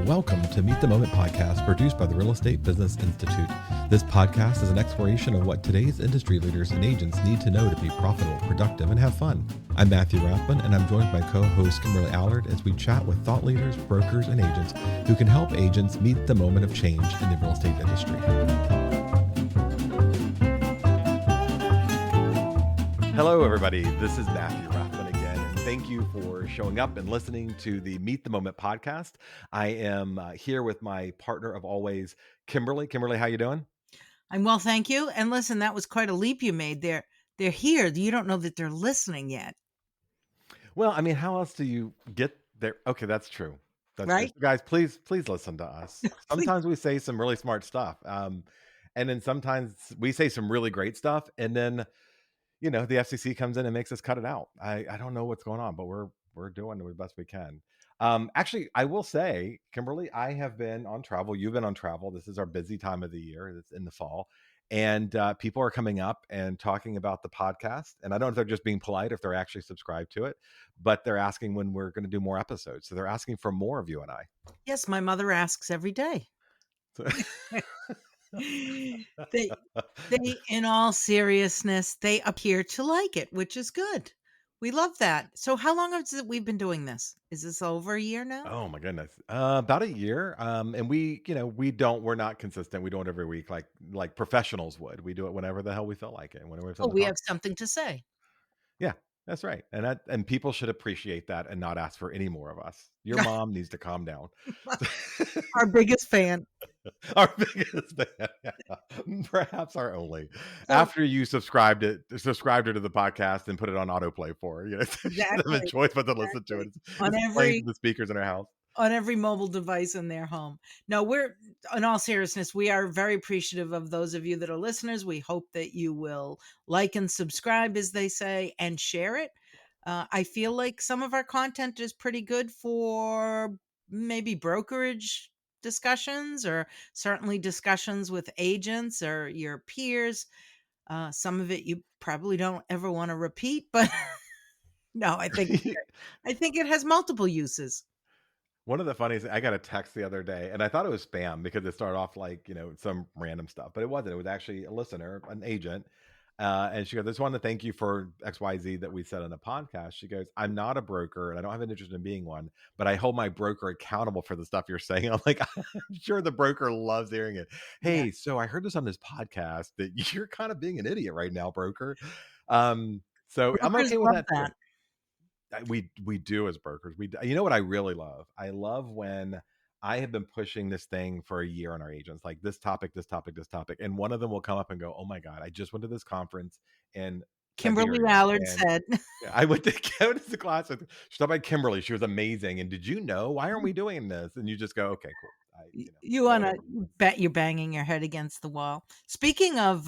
Welcome to Meet the Moment podcast produced by the Real Estate Business Institute. This podcast is an exploration of what today's industry leaders and agents need to know to be profitable, productive, and have fun. I'm Matthew Rathman, and I'm joined by co-host Kimberly Allard as we chat with thought leaders, brokers, and agents who can help agents meet the moment of change in the real estate industry. Hello, everybody. This is Matthew Rathman again, and thank you for showing up and listening to the Meet the Moment podcast. I am here with my partner of always, Kimberly. Kimberly, how you doing? I'm well, thank you. And listen, that was quite a leap you made there. They're here. You don't know that they're listening yet. Well, I mean, how else do you get there? Okay, that's true. That's Right? true. Guys, please listen to us. Sometimes we say some really smart stuff. And then sometimes we say some really great stuff. And then, you know, the FCC comes in and makes us cut it out. I don't know what's going on, but we're doing the best we can. Actually, I will say, Kimberly, I have been on travel. You've been on travel. This is our busy time of the year. It's in the fall. And people are coming up and talking about the podcast. And I don't know if they're just being polite, if they're actually subscribed to it, but they're asking when we're going to do more episodes. So they're asking for more of you and I. Yes, my mother asks every day. They, in all seriousness, they appear to like it, which is good. We love that. So how long has we've been doing this? Is this over a year now? Oh my goodness. About a year. And we're not consistent. We don't every week like professionals would. We do it whenever the hell we feel like it. Whenever we have Oh, something we to have talk. something to say. Yeah, that's right. And people should appreciate that and not ask for any more of us. Your mom needs to calm down. Our biggest fan. Our biggest fan. Perhaps our only. So, after you subscribed her to the podcast and put it on autoplay for her. You know, she doesn't have a choice but to listen to it. It's playing the speakers in her house. On every mobile device in their home. No, we're, in all seriousness, we are very appreciative of those of you that are listeners. We hope that you will like and subscribe, as they say, and share it. I feel like some of our content is pretty good for maybe brokerage discussions, or certainly discussions with agents or your peers. Some of it you probably don't ever want to repeat, but no, I think it has multiple uses. One of the funniest, I got a text the other day and I thought it was spam because it started off like, some random stuff, but it wasn't. It was actually a listener, an agent. And she goes, I just want to thank you for XYZ that we said on the podcast. She goes, I'm not a broker and I don't have an interest in being one, but I hold my broker accountable for the stuff you're saying. I'm like, I'm sure the broker loves hearing it. Hey, yeah. So I heard this on this podcast that you're kind of being an idiot right now, broker. So brokers, I'm okay with that. We do as brokers. You know what I really love? I love when I have been pushing this thing for a year on our agents, like this topic, and one of them will come up and go, "Oh my God, I just went to this conference and Kimberly Allard said, I went to the class with, she talked about Kimberly. She was amazing. And did you know, why aren't we doing this?" And you just go, okay, cool. You want to bet you're banging your head against the wall. Speaking of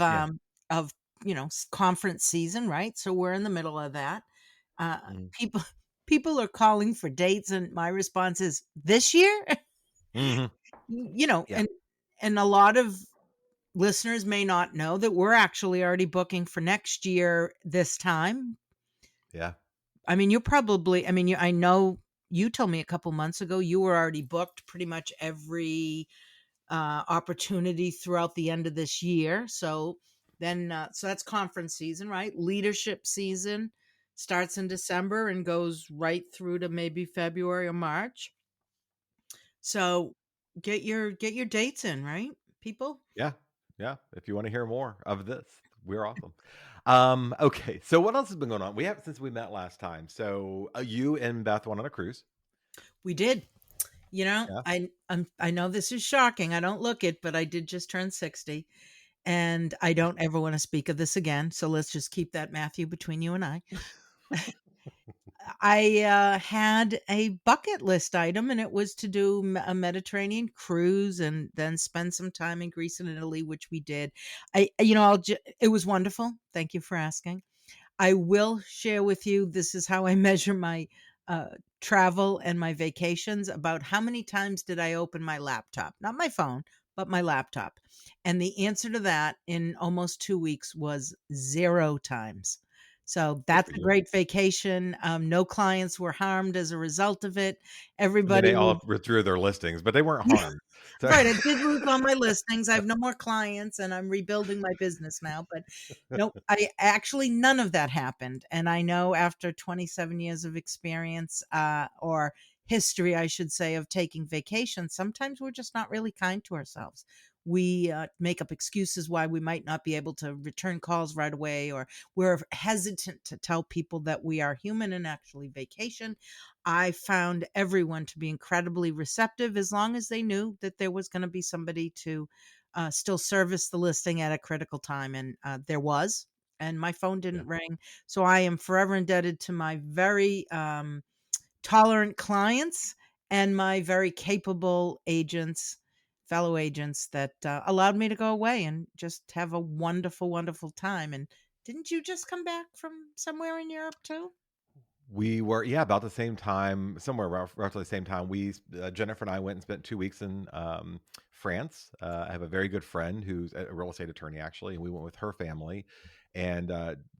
conference season, right? So we're in the middle of that. People are calling for dates, and my response is this year. Mm-hmm. And a lot of listeners may not know that we're actually already booking for next year this time. Yeah. I mean, I know you told me a couple months ago you were already booked pretty much every opportunity throughout the end of this year. So then, so that's conference season, right? Leadership season starts in December and goes right through to maybe February or March. So get your dates in, right, people? Yeah. Yeah. If you want to hear more of this, we're awesome. Okay. So what else has been going on? We have, since we met last time. So you and Beth went on a cruise. We did. Yeah. I know this is shocking. I don't look it, but I did just turn 60. And I don't ever want to speak of this again. So let's just keep that, Matthew, between you and I. I had a bucket list item, and it was to do a Mediterranean cruise and then spend some time in Greece and Italy, which we did. It was wonderful. Thank you for asking. I will share with you, this is how I measure my travel and my vacations, about how many times did I open my laptop, not my phone, but my laptop. And the answer to that in almost 2 weeks was 0 times. So Good for that's a you. great vacation. No clients were harmed as a result of it. I mean, Everybody they all was withdrew their listings, but they weren't harmed. So right, I did lose all my listings. I have no more clients, and I'm rebuilding my business now, but nope, I actually none of that happened, and I know after 27 years of experience, or history, I should say, of taking vacations, sometimes we're just not really kind to ourselves. We, make up excuses why we might not be able to return calls right away, or we're hesitant to tell people that we are human and actually vacation. I found everyone to be incredibly receptive as long as they knew that there was going to be somebody to still service the listing at a critical time. And there was, and my phone yeah. didn't ring. So I am forever indebted to my very tolerant clients and my very capable agents, fellow agents that allowed me to go away and just have a wonderful, wonderful time. And didn't you just come back from somewhere in Europe too? We were, yeah, about the same time, somewhere roughly the same time. Jennifer and I went and spent 2 weeks in France. I have a very good friend who's a real estate attorney, actually, and we went with her family. And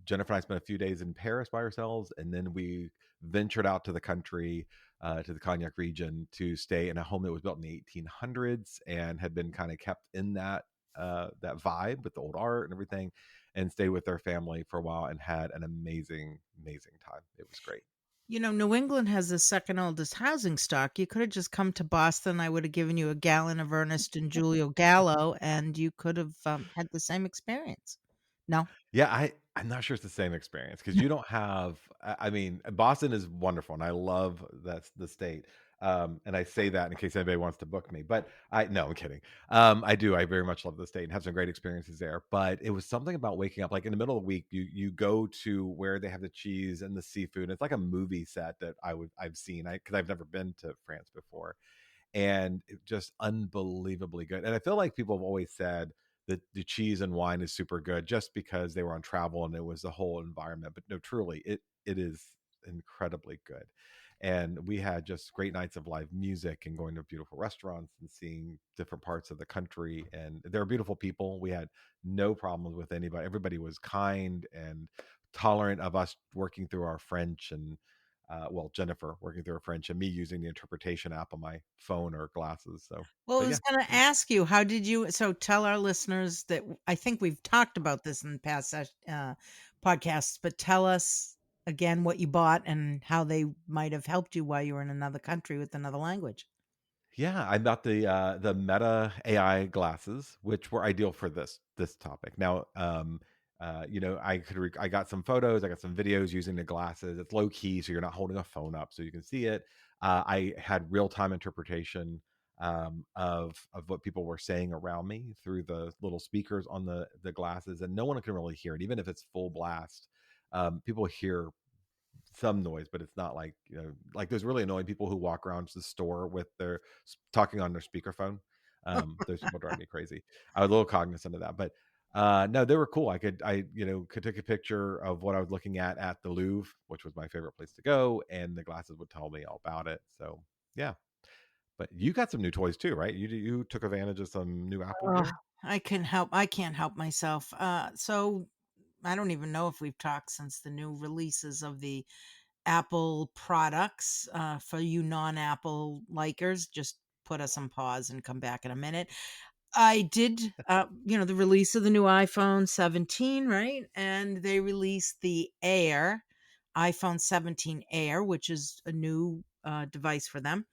Jennifer and I spent a few days in Paris by ourselves, and then we ventured out to the country, to the Cognac region, to stay in a home that was built in the 1800s and had been kind of kept in that vibe with the old art and everything, and stayed with their family for a while and had an amazing, amazing time. It was great. You know, New England has the second oldest housing stock. You could have just come to Boston. I would have given you a gallon of Ernest and Julio Gallo, and you could have had the same experience. No? Yeah, I'm not sure it's the same experience because you don't have. I mean, Boston is wonderful, and I love that's the state. And I say that in case anybody wants to book me, but I no, I'm kidding. I do. I very much love the state and have some great experiences there. But it was something about waking up like in the middle of the week. You go to where they have the cheese and the seafood. It's like a movie set that I've seen. Because I've never been to France before, and it just unbelievably good. And I feel like people have always said that the cheese and wine is super good just because they were on travel and it was the whole environment. But no, truly, it is incredibly good. And we had just great nights of live music and going to beautiful restaurants and seeing different parts of the country. And they're beautiful people. We had no problems with anybody. Everybody was kind and tolerant of us working through our French and well, Jennifer working through her French and me using the interpretation app on my phone or glasses. So, Well, I but was yeah, going to ask you, how did you? So tell our listeners that I think we've talked about this in past podcasts, but tell us again what you bought and how they might have helped you while you were in another country with another language. yeah, I got the Meta AI glasses, which were ideal for this topic. Now, I got some photos, I got some videos using the glasses. It's low key, so you're not holding a phone up, so you can see it. I had real time interpretation of what people were saying around me through the little speakers on the glasses, and no one can really hear it, even if it's full blast. People hear some noise, but it's not like like those really annoying people who walk around the store with their talking on their speakerphone. Those people drive me crazy. I was a little cognizant of that, but no, they were cool. I could take a picture of what I was looking at the Louvre, which was my favorite place to go, and the glasses would tell me all about it. So yeah, but you got some new toys too, right? You took advantage of some new Apple Oh, gear. I can't help myself. So I don't even know if we've talked since the new releases of the Apple products. For you non-Apple likers, just put us on pause and come back in a minute. I did, the release of the new iPhone 17, right? And they released the Air, iPhone 17 Air, which is a new device for them.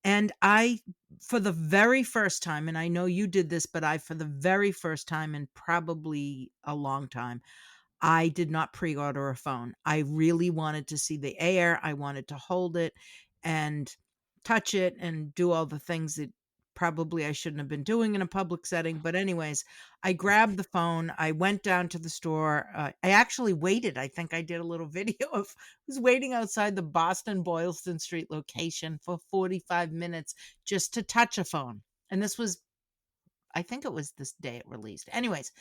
And I, for the very first time, and I know you did this, but for the very first time in probably a long time, I did not pre-order a phone. I really wanted to see the Air. I wanted to hold it and touch it and do all the things that probably I shouldn't have been doing in a public setting. But anyways, I grabbed the phone. I went down to the store. I actually waited. I think I did a little video of was waiting outside the Boston Boylston Street location for 45 minutes just to touch a phone. And this was, I think it was this day it released. Anyways,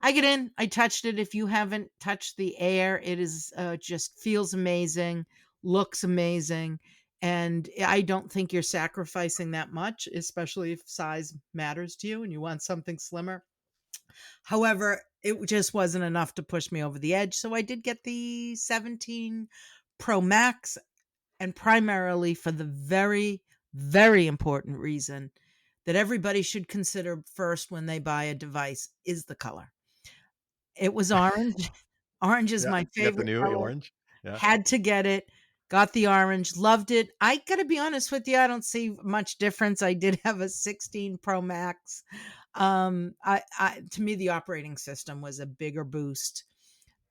I get in, I touched it. If you haven't touched the Air, it is just feels amazing, looks amazing. And I don't think you're sacrificing that much, especially if size matters to you and you want something slimmer. However, it just wasn't enough to push me over the edge, so I did get the 17 Pro Max, and primarily for the very, very important reason that everybody should consider first when they buy a device is the color. It was orange. Orange is Yeah, my you got the favorite new color. orange? Yeah. Had to get it. Got the orange, loved it. I gotta be honest with you, I don't see much difference. I did have a 16 Pro Max. I to me, the operating system was a bigger boost,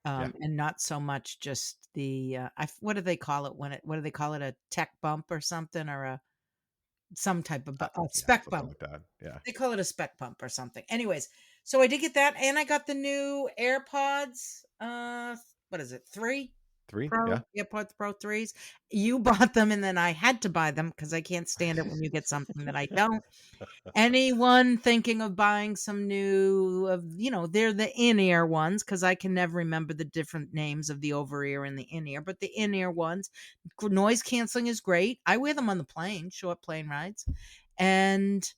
Yeah. and not so much just the, what do they call it what do they call it? A tech bump or something, or some type of a Yeah, spec something bump. like that. Yeah. They call it a spec pump or something. Anyways, so I did get that, and I got the new AirPods. What is it? 3 3? Pro Yeah. AirPods Pro 3s. You bought them, and then I had to buy them because I can't stand it when you get something that I don't. Anyone thinking of buying some new, they're the in-ear ones because I can never remember the different names of the over-ear and the in-ear, but the in-ear ones, noise canceling is great. I wear them on the plane, short plane rides, and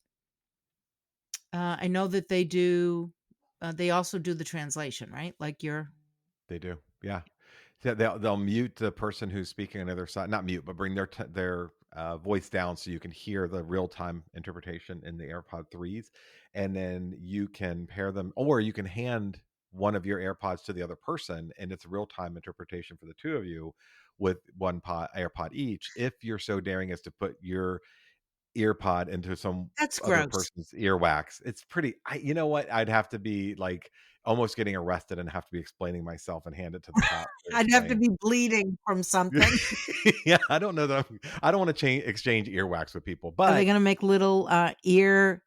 I know that they also do the translation, right? Like your They do. Yeah. Yeah, they'll mute the person who's speaking on the other side, not mute, but bring their voice down so you can hear the real time interpretation in the AirPod threes, and then you can pair them, or you can hand one of your AirPods to the other person, and it's real time interpretation for the two of you with one AirPod each. If you're so daring as to put your ear pod into some That's other gross. person's earwax. It's pretty you know what? I'd have to be, like, almost getting arrested and have to be explaining myself and hand it to the cop to I'd have to explain. be bleeding from something. Yeah, I don't know that I don't wanna exchange earwax with people, Are they but gonna make little, ear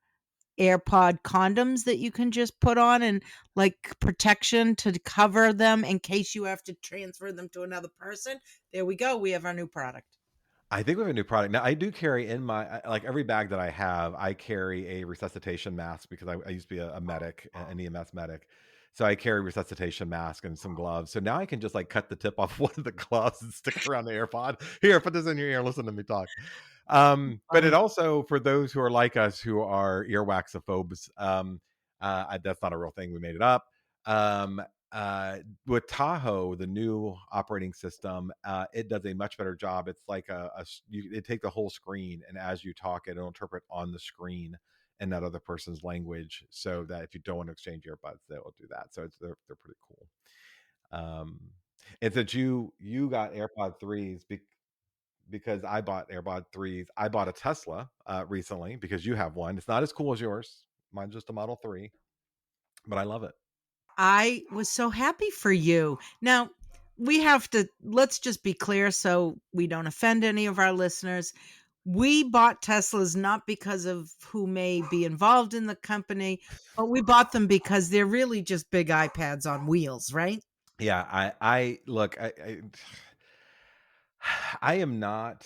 AirPod condoms that you can just put on and, like, protection to cover them in case you have to transfer them to another person? There we go, we have our new product. I think we have a new product. Now, I do carry in like, every bag that I have, I carry a resuscitation mask because I used to be a medic, an EMS medic. So I carry resuscitation mask and some gloves. So now I can just, like, cut the tip off one of the gloves and stick it around the AirPod. Here, put this in your ear. Listen to me talk. But it Funny. also, for those who are like us, who are earwaxophobes, that's not a real thing. We made it up. Um, with Tahoe, the new operating system, it does a much better job. It's like it take the whole screen, and as you talk, it'll interpret on the screen in that other person's language, so that if you don't want to exchange earbuds, they will do that. So they're pretty cool. Um, and since you got AirPod threes, because I bought AirPod threes, I bought a Tesla recently because you have one. It's not as cool as yours. Mine's just a Model 3, but I love it. I was so happy for you. Now, let's just be clear so we don't offend any of our listeners. We bought Teslas not because of who may be involved in the company, but we bought them because they're really just big iPads on wheels, right? Yeah, I look, I am not,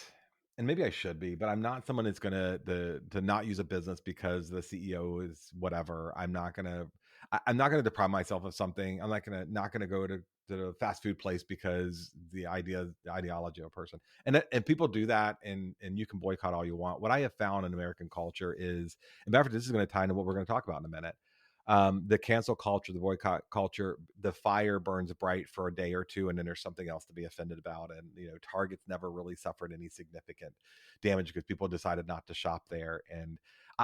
and maybe I should be, but I'm not someone that's gonna to not use a business because the CEO is whatever. I'm not gonna deprive myself of something. I'm not gonna go to the fast food place because the ideology of a person. And people do that, and you can boycott all you want. What I have found in American culture is, and Bradford, this is gonna tie into what we're gonna talk about in a minute. The cancel culture, the boycott culture, the fire burns bright for a day or two, and then there's something else to be offended about. And Target's never really suffered any significant damage because people decided not to shop there. And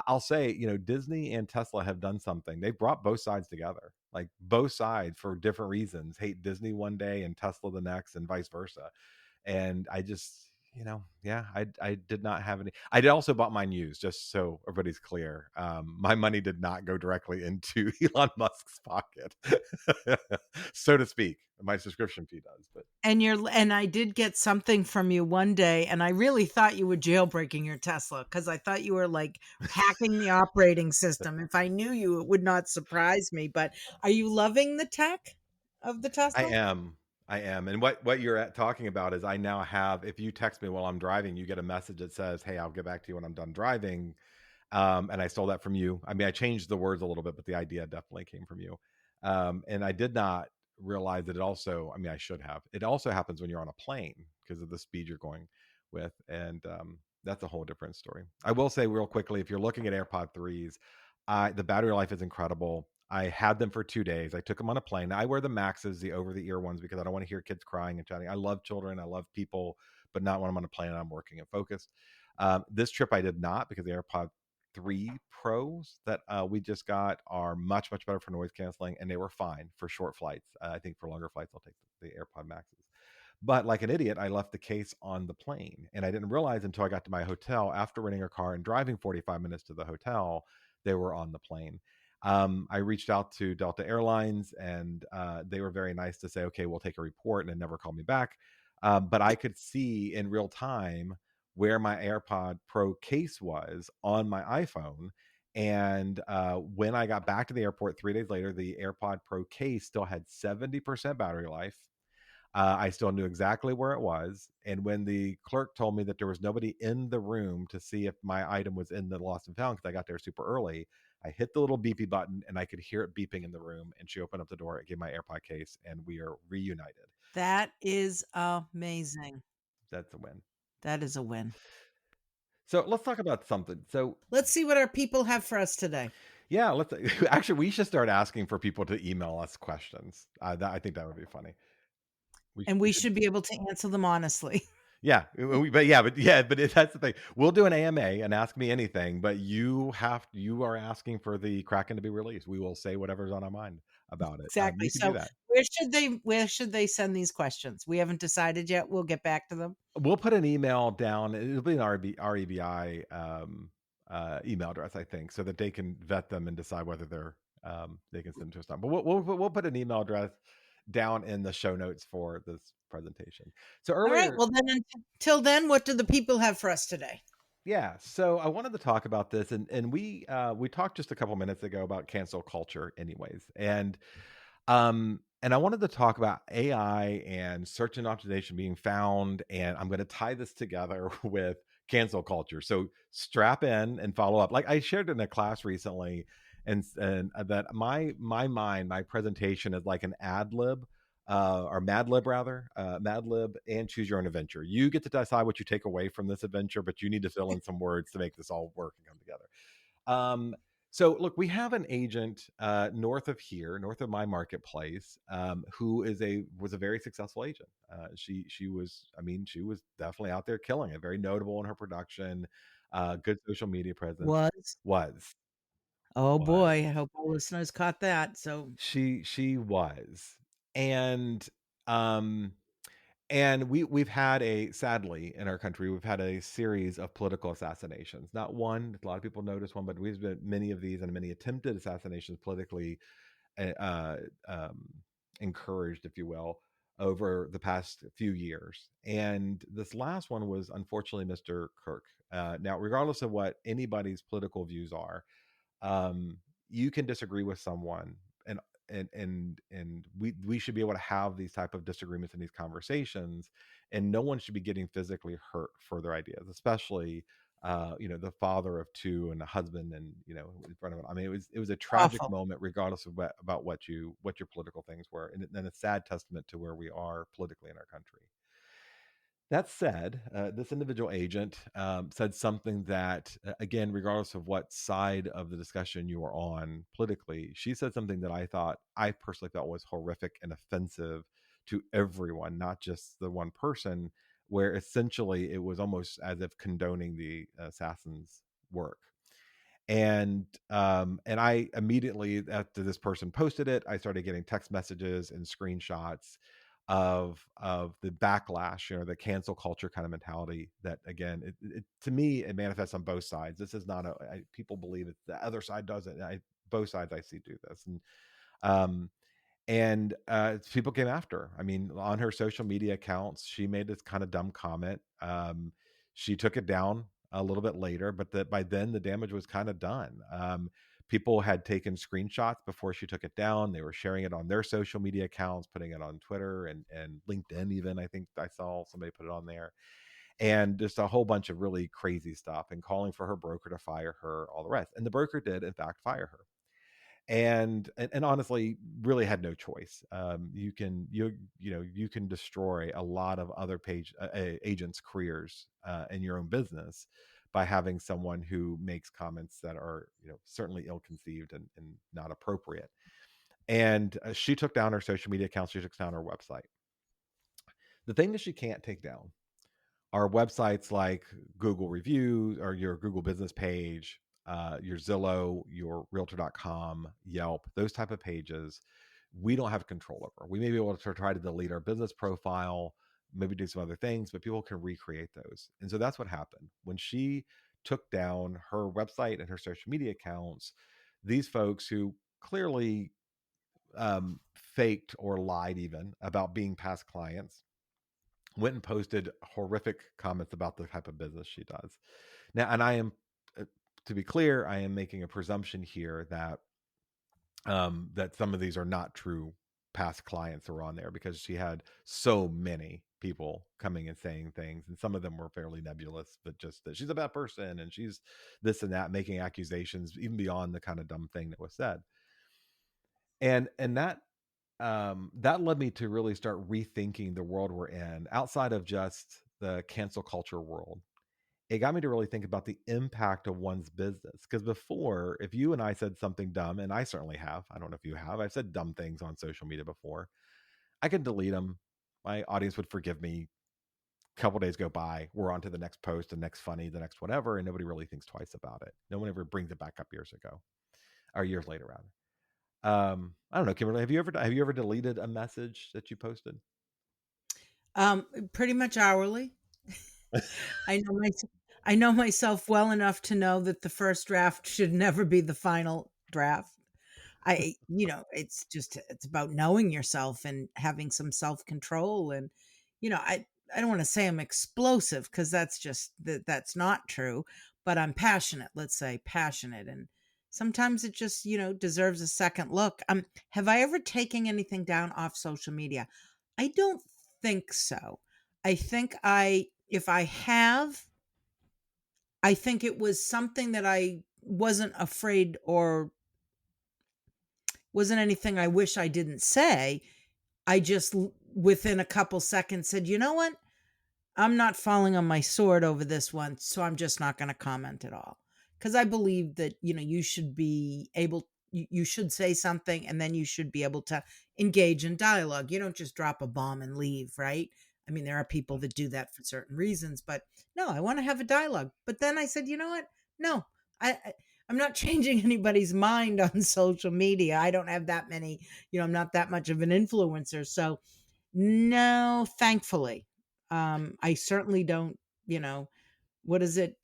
I'll say, Disney and Tesla have done something. They've brought both sides together. Like, both sides, for different reasons, hate Disney one day and Tesla the next, and vice versa. And I just, yeah, I did not have any. I did also bought mine used, just so everybody's clear. My money did not go directly into Elon Musk's pocket, so to speak. My subscription fee does, but And I did get something from you one day, and I really thought you were jailbreaking your Tesla because I thought you were like hacking the operating system. If I knew you, it would not surprise me. But are you loving the tech of the I Tesla? am. I am. And what you're talking about is, I now have, if you text me while I'm driving, you get a message that says, "Hey, I'll get back to you when I'm done driving." And I stole that from you. I mean, I changed the words a little bit, but the idea definitely came from you. And I did not realize that it also, I mean, I should have. It also happens when you're on a plane because of the speed you're going with. And that's a whole different story. I will say real quickly, if you're looking at AirPod 3s, the battery life is incredible. I had them for 2 days. I took them on a plane. I wear the Maxes, the over-the-ear ones, because I don't wanna hear kids crying and chatting. I love children, I love people, but not when I'm on a plane and I'm working and focused. This trip I did not, because the AirPod 3 Pros that, we just got are much, much better for noise canceling, and they were fine for short flights. I think for longer flights, I'll take the AirPod Maxes. But like an idiot, I left the case on the plane, and I didn't realize until I got to my hotel after renting a car and driving 45 minutes to the hotel, they were on the plane. I reached out to Delta Airlines, and they were very nice to say, "Okay, we'll take a report," and then never called me back. But I could see in real time where my AirPod Pro case was on my iPhone. And when I got back to the airport 3 days later, the AirPod Pro case still had 70% battery life. I still knew exactly where it was. And when the clerk told me that there was nobody in the room to see if my item was in the lost and found, because I got there super early, I hit the little beepy button and I could hear it beeping in the room. And she opened up the door and gave my AirPod case, and we are reunited. That is amazing. That's a win. That is a win. So let's talk about something. So Let's see what our people have for us today. yeah, let's actually we should start asking for people to email us questions. I think that would be funny. And We we should. should be able to answer them honestly. Yeah, that's the thing. We'll do an AMA and ask me anything, but you are asking for the Kraken to be released. We will say whatever's on our mind about it. Exactly. You can do So, that. where should they send these questions? We haven't decided yet. We'll get back to them. We'll put an email down. It'll be an REBI email address, I think, so that they can vet them and decide whether they can send to us. Not. But we'll put an email address down in the show notes for this presentation. So All right. earlier, Well, then until then, what do the people have for us today? yeah, so I wanted to talk about this, and we talked just a couple minutes ago about cancel culture, anyways, and I wanted to talk about AI and search and optimization being found, and I'm going to tie this together with cancel culture. So strap in and follow up. Like I shared in a class recently, and that my presentation is like an ad lib. Or Mad Lib rather, Mad Lib and choose your own adventure. You get to decide what you take away from this adventure, but you need to fill in some words to make this all work and come together. Um, so look, we have an agent north of here, north of my marketplace, who was a very successful agent. She was, I mean, she was definitely out there killing it. Very notable in her production, good social media presence. Was. Was Oh was boy, I hope our listeners caught that. So, she was, and um and we've had sadly in our country, we've had a series of political assassinations. Not one, a lot of people notice one, but we've been many of these and many attempted assassinations politically uh, uh, um, encouraged, if you will, over the past few years. And this last one was unfortunately Mr. Kirk. Now, regardless of what anybody's political views are, um, you can disagree with someone, and we should be able to have these type of disagreements in these conversations, and no one should be getting physically hurt for their ideas, especially the father of two and a husband, and in front of it. I mean, it was a tragic awful. moment regardless of about what your political things were, and a sad testament to where we are politically in our country. That said, this individual agent said something that, again, regardless of what side of the discussion you are on politically, she said something that I personally thought was horrific and offensive to everyone, not just the one person, where essentially it was almost as if condoning the assassin's work. And I immediately, after this person posted it, I started getting text messages and screenshots of the backlash, the cancel culture kind of mentality that, again, to me, it manifests on both sides. This is not people believe it, the other side doesn't. Both sides I see do this. Um and people came after her. I mean, on her social media accounts, she made this kind of dumb comment. She took it down a little bit later, but by then the damage was kind of done. People had taken screenshots before she took it down. They were sharing it on their social media accounts, putting it on Twitter and LinkedIn. Even I think I saw somebody put it on there, and just a whole bunch of really crazy stuff, and calling for her broker to fire her, all the rest. And the broker did, in fact, fire her, and honestly really had no choice. You can destroy a lot of other agents careers in your own business by having someone who makes comments that are certainly ill-conceived and not appropriate. And she took down her social media accounts. She took down her website. The thing that she can't take down are websites like Google reviews or your Google business page, your Zillow, your realtor.com, Yelp, those type of pages. We don't have control over. We may be able to try to delete our business profile, maybe do some other things, but people can recreate those. And so that's what happened when she took down her website and her social media accounts. These folks who clearly faked or lied even about being past clients went and posted horrific comments about the type of business she does. Now, and I am, uh, to be clear, I am making a presumption here that that some of these are not true past clients who are on there because she had so many people coming and saying things, and some of them were fairly nebulous, but just that she's a bad person and she's this and that, making accusations even beyond the kind of dumb thing that was said. And that led me to really start rethinking the world we're in outside of just the cancel culture world. It got me to really think about the impact of one's business. Because before, if you and I said something dumb, and I certainly have, I don't know if you have, I've said dumb things on social media before, I could delete them. My audience would forgive me. A couple days go by, we're on to the next post, the next funny, the next whatever, and nobody really thinks twice about it. No one ever brings it back up years ago, or years later, rather. I don't know, Kimberly, have you ever deleted a message that you posted? Pretty much hourly. I know my I know myself well enough to know that the first draft should never be the final draft. It's just it's about knowing yourself and having some self-control and I don't want to say I'm explosive because that's not true, but I'm passionate, let's say passionate and sometimes it just, deserves a second look. Have I ever taken anything down off social media? I don't think so. I think I if I have, I think it was something that I wasn't afraid or wasn't anything I wish I didn't say. I just within a couple seconds said, "You know what? I'm not falling on my sword over this one, so I'm just not going to comment at all." Cuz I believe that, you should be able you should say something and then you should be able to engage in dialogue. You don't just drop a bomb and leave, right? I mean, there are people that do that for certain reasons, but no, I want to have a dialogue. But then I said, "You know what? No. I I'm not changing anybody's mind on social media. I don't have that many, I'm not that much of an influencer." So, no, thankfully. I certainly don't, you know, what is it?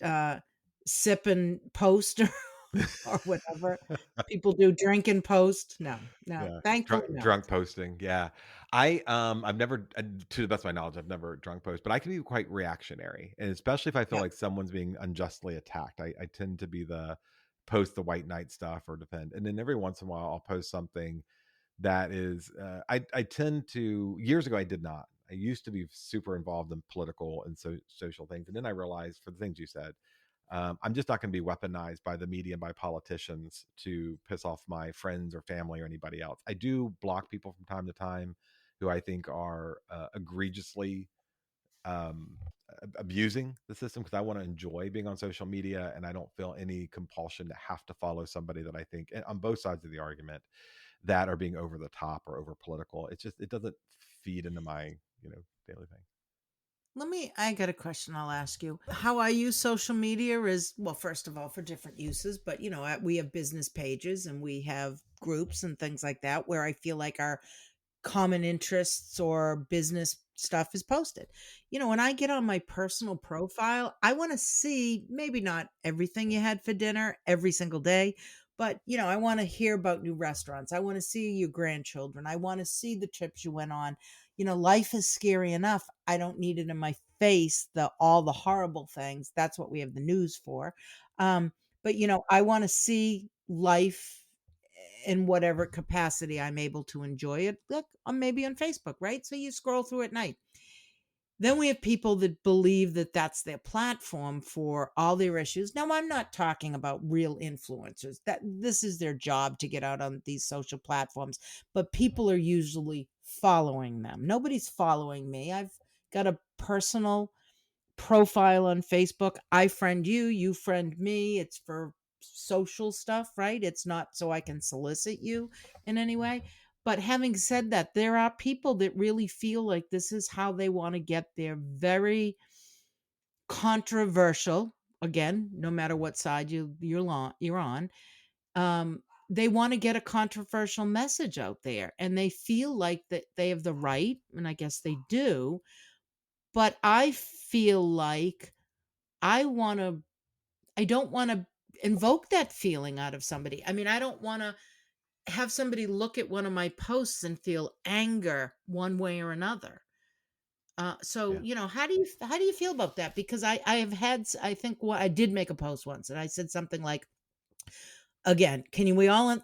Sip and post or whatever people do, drink and post. No, no, Yeah, thankfully, no. drunk posting. Yeah, I've never, to the best of my knowledge, I've never drunk post, but I can be quite reactionary, and especially if I feel Yeah. like someone's being unjustly attacked, I tend to be the post the white knight stuff or defend, and then every once in a while I'll post something that is, I tend to. Years ago, I did not. I used to be super involved in political and social things, and then I realized for the things you said, I'm just not going to be weaponized by the media and by politicians to piss off my friends or family or anybody else. I do block people from time to time who I think are egregiously um, abusing the system because I want to enjoy being on social media and I don't feel any compulsion to have to follow somebody that I think on both sides of the argument that are being over the top or over political. It's just it doesn't feed into my daily thing. I got a question I'll ask you. How I use social media is, well, first of all, for different uses, but we have business pages and we have groups and things like that where I feel like our common interests or business stuff is posted. When I get on my personal profile, I want to see maybe not everything you had for dinner every single day, but I want to hear about new restaurants. I want to see your grandchildren. I want to see the trips you went on. Life is scary enough. I don't need it in my face, the all the horrible things. That's what we have the news for. But I want to see life in whatever capacity I'm able to enjoy it. Look, I'm maybe on Facebook, right? So you scroll through at night. Then we have people that believe that that's their platform for all their issues. Now, I'm not talking about real influencers. That this is their job to get out on these social platforms, but people are usually following them. Nobody's following me. I've got a personal profile on Facebook. I friend you, you friend me. It's for social stuff, right? It's not so I can solicit you in any way. But having said that, there are people that really feel like this is how they want to get their very controversial, again, no matter what side you're on, um, they want to get a controversial message out there, and they feel like that they have the right, and I guess they do. But I feel like I want to I don't want to invoke that feeling out of somebody. I mean, I don't want to have somebody look at one of my posts and feel anger one way or another. So Yeah. how do you feel about that? Because I have had I think what I did make a post once, and I said something like, again, we all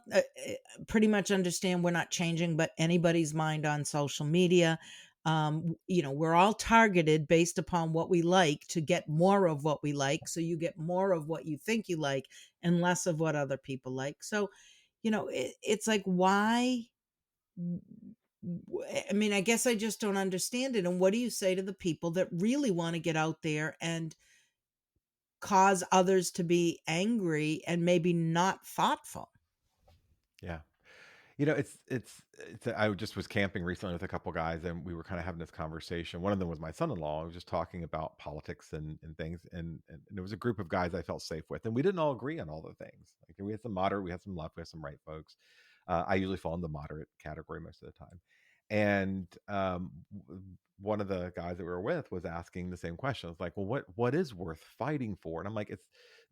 pretty much understand we're not changing, but anybody's mind on social media. We're all targeted based upon what we like to get more of what we like. So you get more of what you think you like and less of what other people like. So, it's like, why? I mean, I guess I just don't understand it. And what do you say to the people that really want to get out there and cause others to be angry and maybe not thoughtful? Yeah. I just was camping recently with a couple guys, and we were kind of having this conversation. One of them was my son-in-law. I was just talking about politics and things, and there was a group of guys I felt safe with, and we didn't all agree on all the things. Like we had some moderate, we had some left, we had some right folks. I usually fall in the moderate category most of the time. And one of the guys that we were with was asking the same question. It's like, well, what is worth fighting for? And I'm like, it's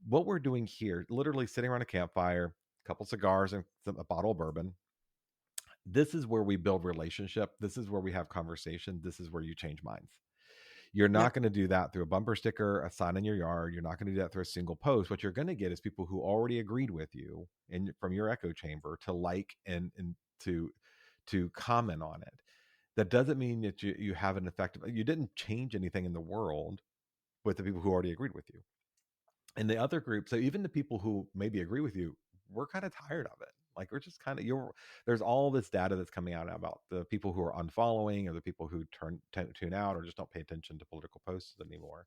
what we're doing here, literally sitting around a campfire, a couple cigars and a bottle of bourbon. This is where we build relationship. This is where we have conversation. This is where you change minds. You're not Yep. going to do that through a bumper sticker, a sign in your yard. You're not going to do that through a single post. What you're going to get is people who already agreed with you and from your echo chamber to like and to comment on it. That doesn't mean that you have an effective. You didn't change anything in the world with the people who already agreed with you. And the other group, so even the people who maybe agree with you, we're kind of tired of it. Like we're just kind of you're there's all this data that's coming out about the people who are unfollowing or the people who tune out or just don't pay attention to political posts anymore.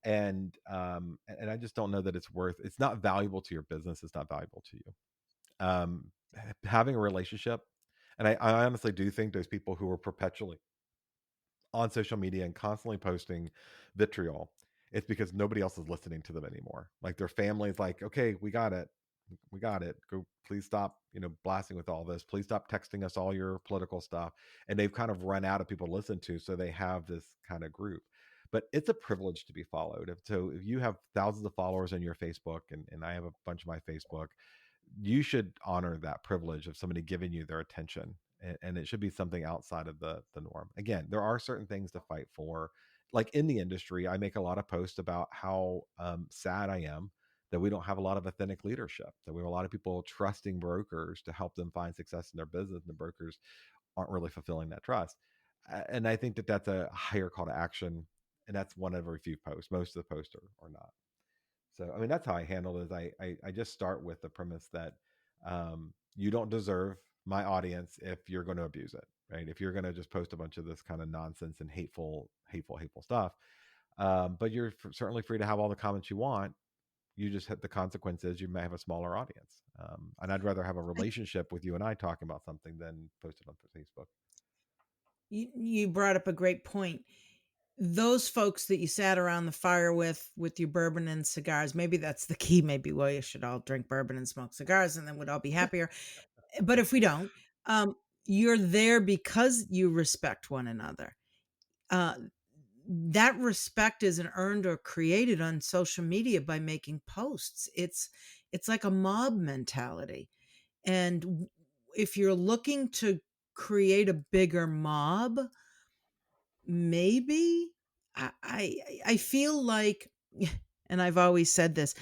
And I just don't know that it's not valuable to your business, it's not valuable to you. Having a relationship, and I honestly do think those people who are perpetually on social media and constantly posting vitriol, it's because nobody else is listening to them anymore. Like their family's like, okay, we got it. We got it. Go, please stop, blasting with all this. Please stop texting us all your political stuff. And they've kind of run out of people to listen to. So they have this kind of group. But it's a privilege to be followed. If you have thousands of followers on your Facebook, and I have a bunch of my Facebook, you should honor that privilege of somebody giving you their attention, and it should be something outside of the norm. Again, there are certain things to fight for. Like in the industry, I make a lot of posts about how sad I am that we don't have a lot of authentic leadership, that we have a lot of people trusting brokers to help them find success in their business, and the brokers aren't really fulfilling that trust. And I think that that's a higher call to action, and that's one of every few posts. Most of the posts are not. So, I mean, that's how I handle it. Is I just start with the premise that you don't deserve my audience if you're going to abuse it, right? If you're going to just post a bunch of this kind of nonsense and hateful stuff, but you're certainly free to have all the comments you want. You just hit the consequences. You may have a smaller audience, and I'd rather have a relationship with you and I talking about something than post it on Facebook. You brought up a great point. Those folks that you sat around the fire with your bourbon and cigars, maybe that's the key. Maybe we should all drink bourbon and smoke cigars, and then we'd all be happier. But if we don't, um, you're there because you respect one another. Uh, that respect isn't earned or created on social media by making posts. It's like a mob mentality. And if you're looking to create a bigger mob, maybe I feel like, and I've always said this,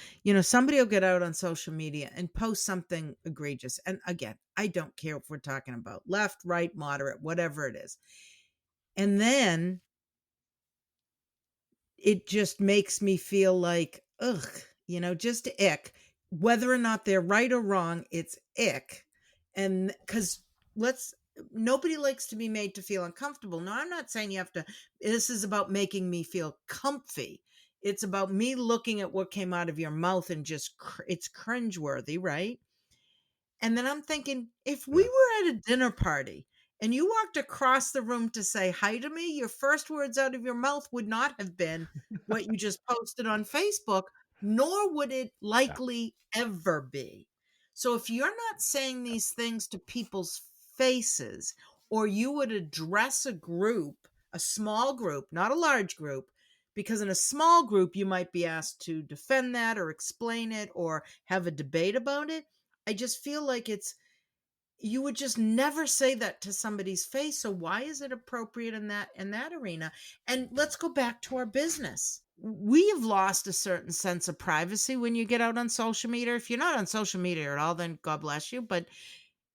somebody will get out on social media and post something egregious. And again, I don't care if we're talking about left, right, moderate, whatever it is. And then it just makes me feel like, ugh, just ick. Whether or not they're right or wrong, it's ick. And because let's, nobody likes to be made to feel uncomfortable. No, I'm not saying you have to, this is about making me feel comfy. It's about me looking at what came out of your mouth and just it's cringeworthy, right? And then I'm thinking, if we Yeah. were at a dinner party and you walked across the room to say hi to me, your first words out of your mouth would not have been what you just posted on Facebook, nor would it Yeah. likely ever be. So if you're not saying Yeah. these things to people's faces, or you would address a group, a small group, not a large group, because in a small group, you might be asked to defend that or explain it or have a debate about it. I just feel like it's you would just never say that to somebody's face. So why is it appropriate in that arena? And let's go back to our business. We have lost a certain sense of privacy when you get out on social media. If you're not on social media at all, then God bless you. But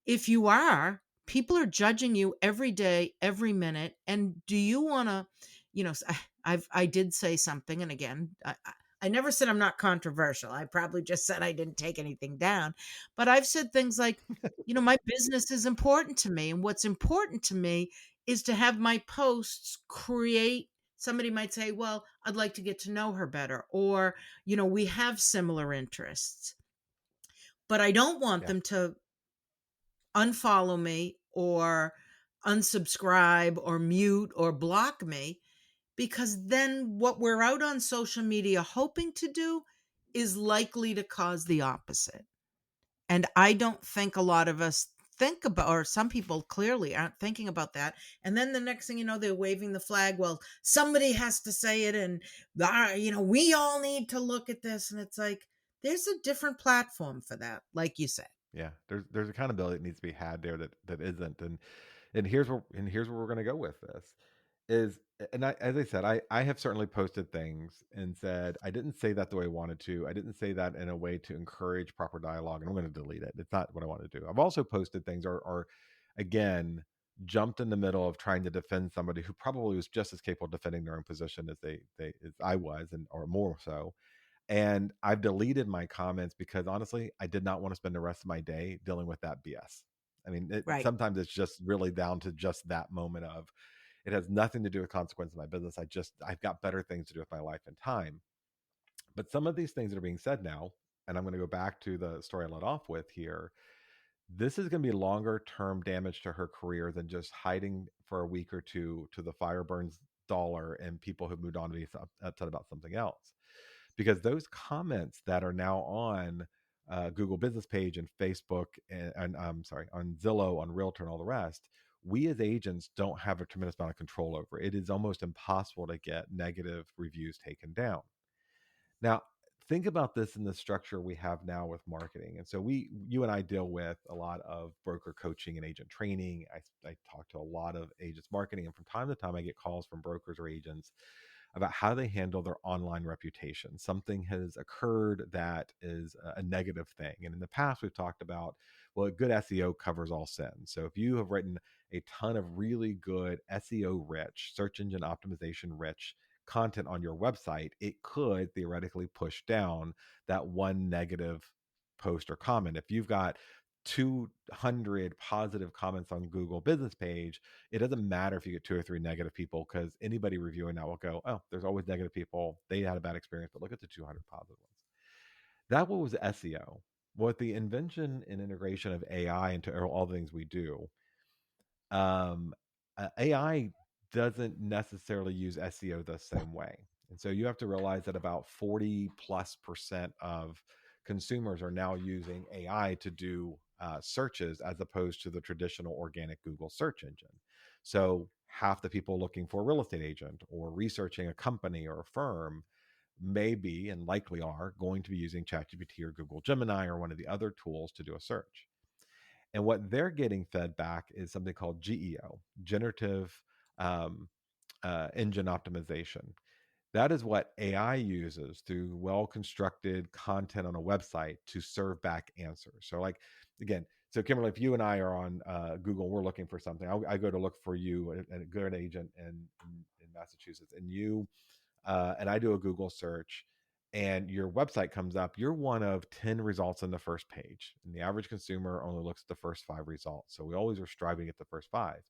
if you are, people are judging you every day, every minute. And do you want to, I did say something, and again, I never said I'm not controversial. I probably just said I didn't take anything down, but I've said things like, my business is important to me, and what's important to me is to have my posts create. Somebody might say, "Well, I'd like to get to know her better," or we have similar interests, but I don't want Yeah. them to unfollow me or unsubscribe or mute or block me, because then what we're out on social media hoping to do is likely to cause the opposite. And I don't think a lot of us think about, or some people clearly aren't thinking about that. And then the next thing you know, they're waving the flag. Well, somebody has to say it. And, we all need to look at this. And it's like, there's a different platform for that, like you said. Yeah. There's accountability that needs to be had there that isn't. And here's where we're gonna go with this. Is and I as I said, I have certainly posted things and said, I didn't say that the way I wanted to. I didn't say that in a way to encourage proper dialogue, and I'm gonna delete it. It's not what I want to do. I've also posted things or again jumped in the middle of trying to defend somebody who probably was just as capable of defending their own position as I was, and or more so. And I've deleted my comments because honestly, I did not want to spend the rest of my day dealing with that BS. I mean, Right. sometimes it's just really down to just that moment of it has nothing to do with consequence of my business. I've got better things to do with my life and time. But some of these things that are being said now, and I'm going to go back to the story I led off with here. This is going to be longer term damage to her career than just hiding for a week or two to the fire burns dollar and people who moved on to be upset about something else, because those comments that are now on Google Business Page and Facebook and I'm sorry, on Zillow, on Realtor, and all the rest, we as agents don't have a tremendous amount of control over. It is almost impossible to get negative reviews taken down. Now, think about this in the structure we have now with marketing. And so you and I deal with a lot of broker coaching and agent training. I talk to a lot of agents marketing, and from time to time, I get calls from brokers or agents about how they handle their online reputation. Something has occurred that is a negative thing. And in the past, we've talked about, well, good SEO covers all sins. So if you have written a ton of really good SEO rich, search engine optimization rich content on your website, it could theoretically push down that one negative post or comment. If you've got 200 positive comments on Google business page, it doesn't matter if you get two or three negative people, because anybody reviewing that will go, oh, there's always negative people. They had a bad experience, but look at the 200 positive ones. That was SEO. With the invention and integration of AI into all the things we do, um, AI doesn't necessarily use SEO the same way. And so you have to realize that about 40+% of consumers are now using AI to do searches as opposed to the traditional organic Google search engine. So half the people looking for a real estate agent or researching a company or a firm may be and likely are going to be using ChatGPT or Google Gemini or one of the other tools to do a search. And what they're getting fed back is something called GEO, generative um, engine optimization. That is what AI uses through well constructed content on a website to serve back answers. So, like, again, so Kimberly, if you and I are on Google, we're looking for something. I go to look for you, a good agent in Massachusetts, and you and I do a Google search, and your website comes up, you're one of 10 results on the first page. And the average consumer only looks at the first five results. So we always are striving at the first five.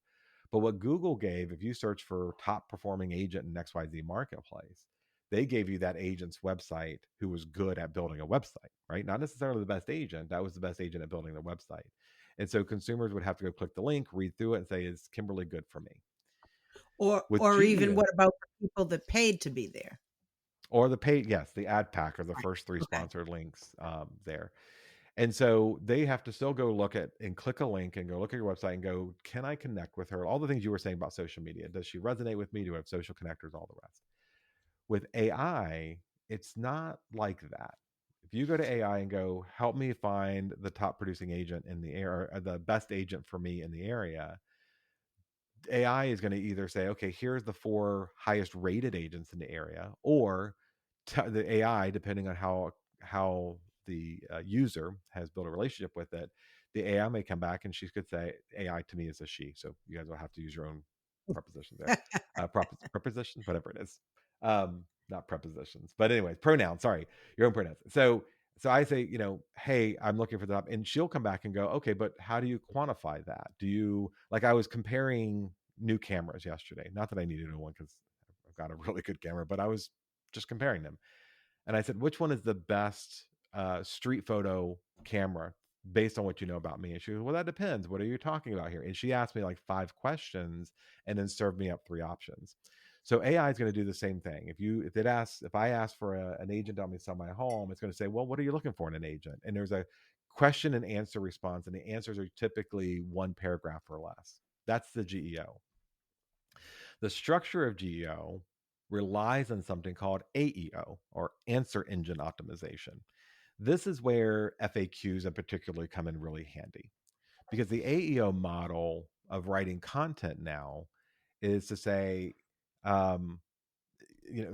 But what Google gave, if you search for top performing agent in XYZ marketplace, they gave you that agent's website who was good at building a website, right? Not necessarily the best agent. That was the best agent at building the website. And so consumers would have to go click the link, read through it, and say, is Kimberly good for me? With Or even GEO, what about the people that paid to be there? or the pay, yes, the ad pack are the Right. first three Okay. sponsored links there. And so they have to still go look at and click a link and go look at your website and go, can I connect with her? All the things you were saying about social media. Does she resonate with me? Do we have social connectors? All the rest. With AI, it's not like that. If you go to AI and go, help me find the top producing agent in the area, or the best agent for me in the area, AI is going to either say, okay, here's the four highest rated agents in the area, or the AI, depending on how the user has built a relationship with it, the AI may come back and she could say, AI to me is a she. So you guys will have to use your own prepositions there, prepositions, whatever it is, not prepositions, but anyway, pronouns. Sorry, your own pronouns. So I say, hey, I'm looking for the top, and she'll come back and go, okay, but how do you quantify that? Do you, like, I was comparing new cameras yesterday. Not that I needed a new one because I've got a really good camera, but I was just comparing them. And I said, which one is the best street photo camera based on what you know about me? And she goes, well, that depends. What are you talking about here? And she asked me like 5 questions and then served me up 3 options. So AI is going to do the same thing. If I ask for an agent to help me sell my home, it's going to say, well, what are you looking for in an agent? And there's a question and answer response, and the answers are typically one paragraph or less. That's the GEO. The structure of GEO relies on something called AEO, or answer engine optimization. This is where FAQs in particular come in really handy, because the AEO model of writing content now is to say, um,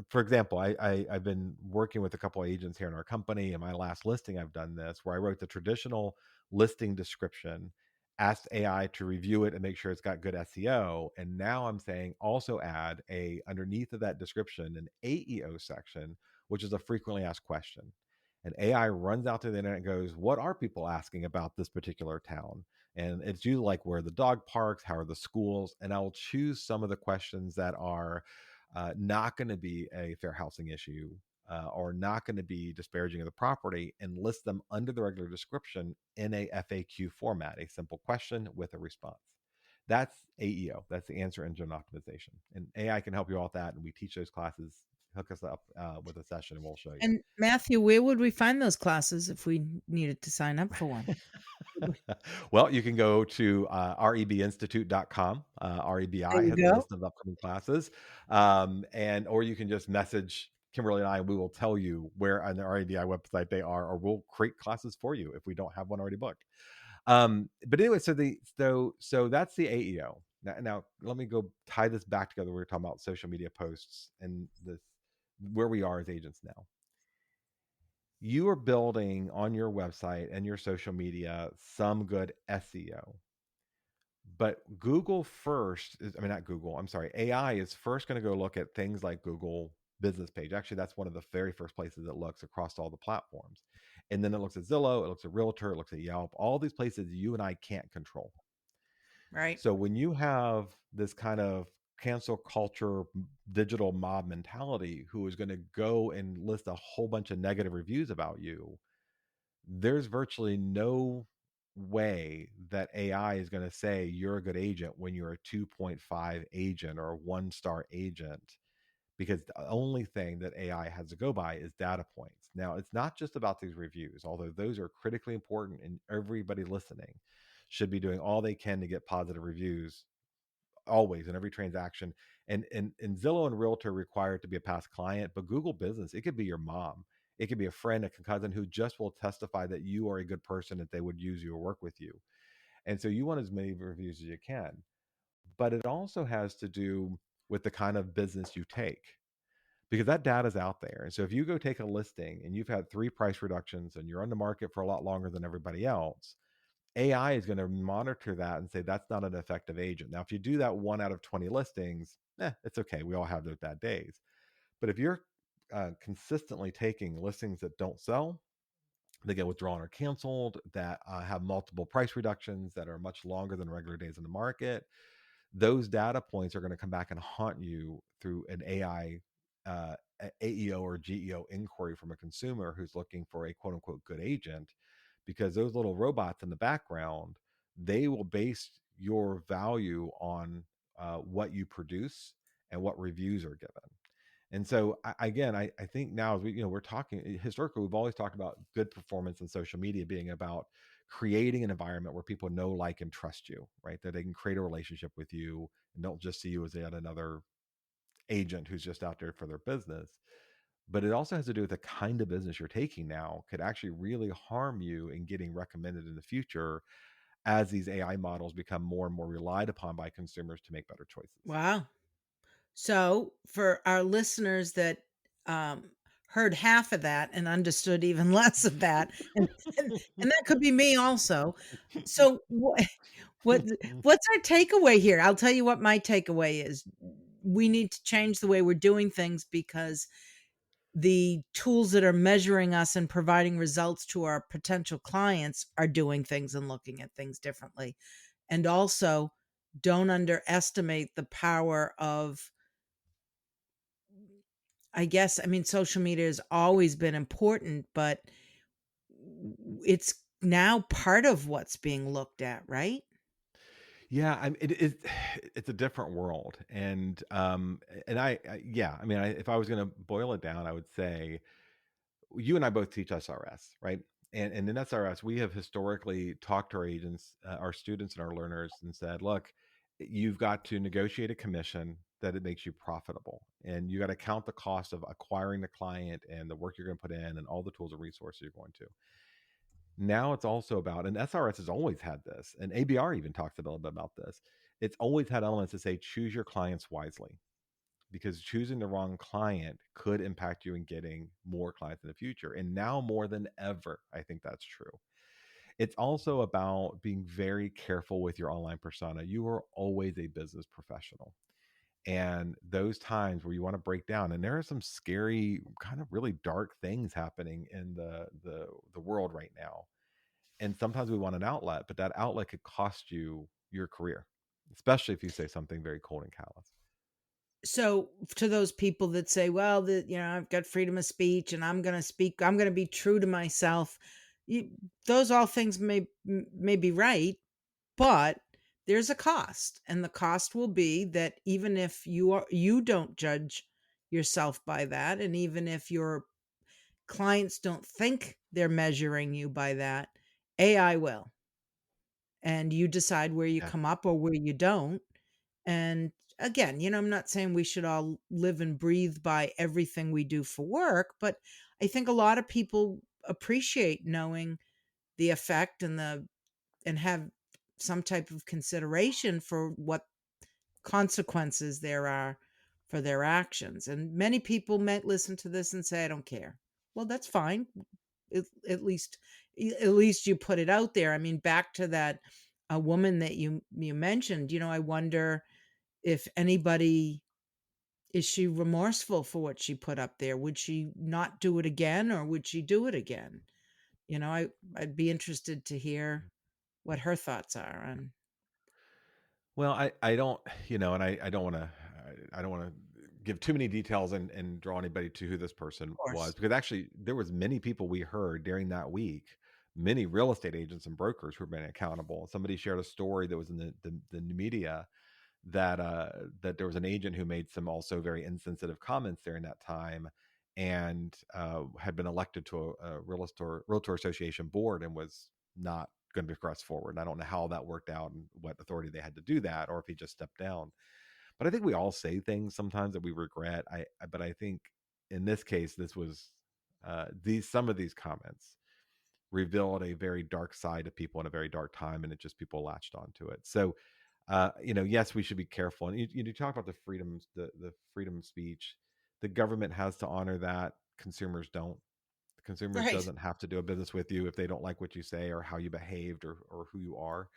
for example, I've been working with a couple of agents here in our company. In my last listing, I've done this where I wrote the traditional listing description, asked AI to review it and make sure it's got good SEO. And now I'm saying also add a underneath of that description an AEO section, which is a frequently asked question. And AI runs out to the internet and goes, what are people asking about this particular town? And it's usually like, where are the dog parks? How are the schools? And I'll choose some of the questions that are not going to be a fair housing issue, or not going to be disparaging of the property, and list them under the regular description in a FAQ format, a simple question with a response. That's AEO. That's the answer engine optimization. And AI can help you all with that. And we teach those classes. Hook us up with a session and we'll show you. And Matthew, where would we find those classes if we needed to sign up for one? Well, you can go to rebinstitute.com. There REBI you has a go. list of upcoming classes. And or you can just message Kimberly and I, and we will tell you where on the REBI website they are, or we'll create classes for you if we don't have one already booked. But anyway, so that's the AEO. Now let me go tie this back together. We were talking about social media posts and this, where we are as agents now. You are building on your website and your social media some good SEO. But Google first is, I mean, not Google, I'm sorry, AI is first going to go look at things like Google business page. Actually, that's one of the very first places it looks across all the platforms. And then it looks at Zillow, it looks at Realtor, it looks at Yelp, all these places you and I can't control. Right. So when you have this kind of cancel culture digital mob mentality who is going to go and list a whole bunch of negative reviews about you, there's virtually no way that AI is going to say you're a good agent when you're a 2.5 agent or a 1-star agent, because the only thing that AI has to go by is data points. Now, it's not just about these reviews, although those are critically important, and everybody listening should be doing all they can to get positive reviews always in every transaction. And Zillow and Realtor require it to be a past client, but Google Business, it could be your mom, it could be a friend, a cousin who just will testify that you are a good person, that they would use you or work with you. And so you want as many reviews as you can, but it also has to do with the kind of business you take, because that data is out there. And so if you go take a listing and you've had 3 price reductions and you're on the market for a lot longer than everybody else, AI is going to monitor that and say that's not an effective agent. Now, if you do that 1 out of 20 listings, it's okay. We all have those bad days. But if you're consistently taking listings that don't sell, they get withdrawn or canceled, that have multiple price reductions that are much longer than regular days in the market, those data points are going to come back and haunt you through an AI AEO or GEO inquiry from a consumer who's looking for a quote unquote good agent, because those little robots in the background, they will base your value on what you produce and what reviews are given. And so I think now as we, we're talking historically, we've always talked about good performance in social media being about creating an environment where people know, like, and trust you, right? That they can create a relationship with you and don't just see you as yet another agent who's just out there for their business. But it also has to do with the kind of business you're taking now could actually really harm you in getting recommended in the future as these AI models become more and more relied upon by consumers to make better choices. Wow. So, for our listeners that um, heard half of that and understood even less of that, and, and that could be me also. So, what what's our takeaway here? I'll tell you what my takeaway is. We need to change the way we're doing things because the tools that are measuring us and providing results to our potential clients are doing things and looking at things differently. And also, don't underestimate the power of, I guess, I mean, social media has always been important, but it's now part of what's being looked at, right? Yeah, it is. It's a different world, and yeah, I mean, if I was going to boil it down, I would say you and I both teach SRS, right? And in SRS, we have historically talked to our agents, our students, and our learners, and said, look, you've got to negotiate a commission that it makes you profitable, and you got to count the cost of acquiring the client and the work you're going to put in, and all the tools and resources you're going to. Now it's also about, and SRS has always had this, and ABR even talks a little bit about this. It's always had elements to say choose your clients wisely, because choosing the wrong client could impact you in getting more clients in the future. And now more than ever, I think that's true. It's also about being very careful with your online persona. You are always a business professional. And those times where you want to break down, and there are some scary, kind of really dark things happening in the world right now. And sometimes we want an outlet, but that outlet could cost you your career, especially if you say something very cold and callous. So, to those people that say, well, I've got freedom of speech and I'm going to speak, I'm going to be true to myself. You, those all things may be right, but there's a cost, and the cost will be that even if you don't judge yourself by that, and even if your clients don't think they're measuring you by that, AI will. And you decide where you Yeah. come up or where you don't. And again, I'm not saying we should all live and breathe by everything we do for work, but I think a lot of people appreciate knowing the effect and have some type of consideration for what consequences there are for their actions. And many people might listen to this and say, I don't care. Well, that's fine. At least at least you put it out there. I mean, back to that a woman that you mentioned, I wonder if anybody, is she remorseful for what she put up there? Would she not do it again, or would she do it again? I'd be interested to hear what her thoughts are on. Well, I don't, and I don't want to, I don't want to give too many details and draw anybody to who this Of person was, course. because actually there was many people we heard during that week, many real estate agents and brokers who were being accountable. Somebody shared a story that was in the media that that there was an agent who made some also very insensitive comments during that time, and had been elected to a realtor association board and was not going to be progressed forward. And I don't know how that worked out and what authority they had to do that, or if he just stepped down. But I think we all say things sometimes that we regret. But I think in this case, this was these some of these comments revealed a very dark side of people in a very dark time, and it just people latched onto it. So yes, we should be careful. And you talk about the freedoms, the freedom of speech. The government has to honor that. Consumers don't. Consumers Right. doesn't have to do a business with you if they don't like what you say or how you behaved or who you are.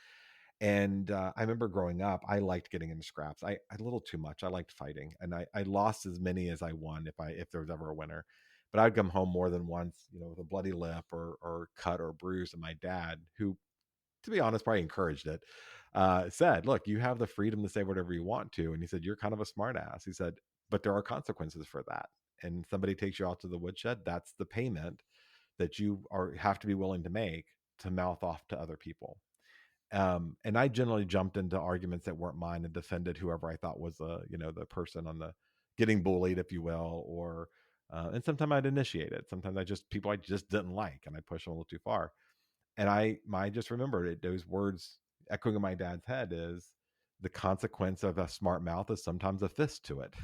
And I remember growing up, I liked getting into scraps. I a little too much. I liked fighting, and I lost as many as I won if there was ever a winner. But I'd come home more than once, with a bloody lip or cut or bruise. And my dad, who, to be honest, probably encouraged it, said, "Look, you have the freedom to say whatever you want to." And he said, "You're kind of a smart ass." He said, "But there are consequences for that." and somebody takes you out to the woodshed, that's the payment that you are have to be willing to make to mouth off to other people. And I generally jumped into arguments that weren't mine and defended whoever I thought was the person on the getting bullied, if you will, or and sometimes I'd initiate it. Sometimes people I just didn't like, and I push them a little too far. And I just remembered it. Those words echoing in my dad's head is the consequence of a smart mouth is sometimes a fist to it,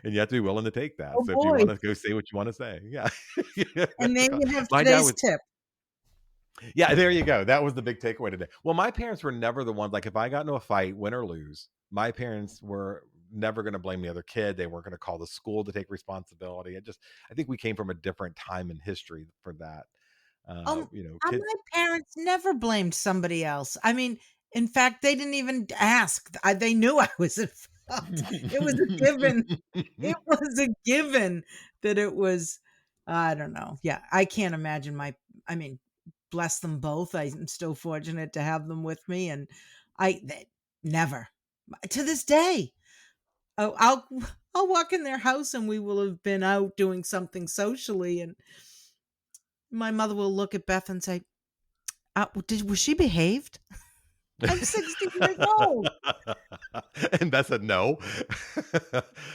and you have to be willing to take that. Oh So if you boy. want to go say what you want to say, yeah, And there you have my dad today's was tip. yeah, there you go. That was the big takeaway today. Well, my parents were never the ones like if I got into a fight, win or lose, my parents were never going to blame the other kid. They weren't going to call the school to take responsibility. I think we came from a different time in history for that. Um, Kids. my parents never blamed somebody else. I mean, in fact, they didn't even ask. They knew I was at fault. It was a given. It was a given that it was. I don't know. Yeah, I can't imagine I mean, bless them both. I'm still fortunate to have them with me, and they never to this day. Oh, I'll walk in their house and we will have been out doing something socially, and my mother will look at Beth and say, was she behaved? I'm 60 years old. And that's a no.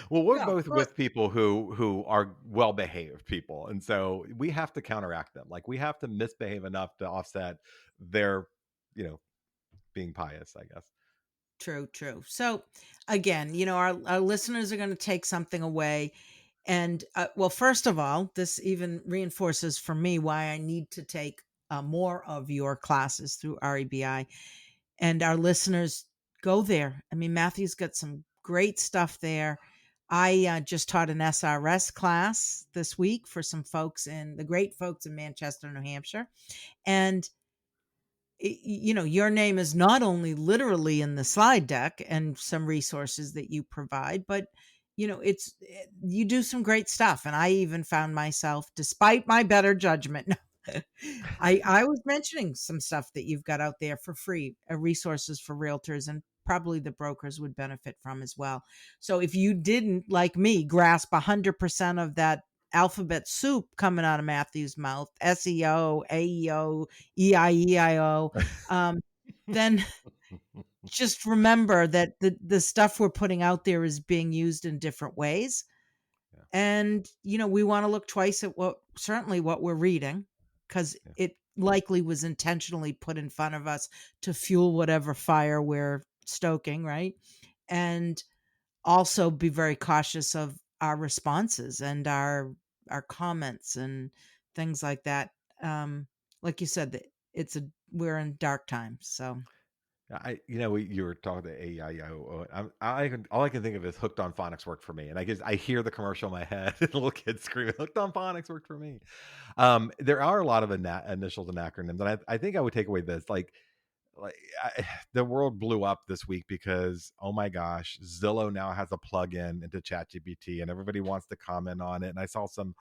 Well, we're Yeah, both but with people who are well behaved people, and so we have to counteract them. Like we have to misbehave enough to offset their, you know, being pious, I guess. true, true. So again, our listeners are going to take something away. And well, first of all, this even reinforces for me why I need to take more of your classes through REBI. And our listeners, go there. I mean, Matthew's got some great stuff there. I just taught an SRS class this week for some folks the great folks in Manchester, New Hampshire. And your name is not only literally in the slide deck and some resources that you provide, but you do some great stuff. And I even found myself, despite my better judgment, I was mentioning some stuff that you've got out there for free, resources for realtors, and probably the brokers would benefit from as well. So if you didn't, like me, grasp 100% of that alphabet soup coming out of Matthew's mouth, SEO, AEO, EIEIO, um, then just remember that the stuff we're putting out there is being used in different ways. Yeah, And, we want to look twice at certainly what we're reading, because yeah. it likely was intentionally put in front of us to fuel whatever fire we're stoking, right? And also be very cautious of our responses and our comments and things like that. Like you said, that we're in dark times. So You were talking to AIO. All I can think of is hooked on phonics worked for me, and I hear the commercial in my head, little kids screaming, "Hooked on phonics worked for me." There are a lot of initials and acronyms, and I think I would take away this like the world blew up this week because oh my gosh, Zillow now has a plug-in into ChatGPT, and everybody wants to comment on it. And I saw some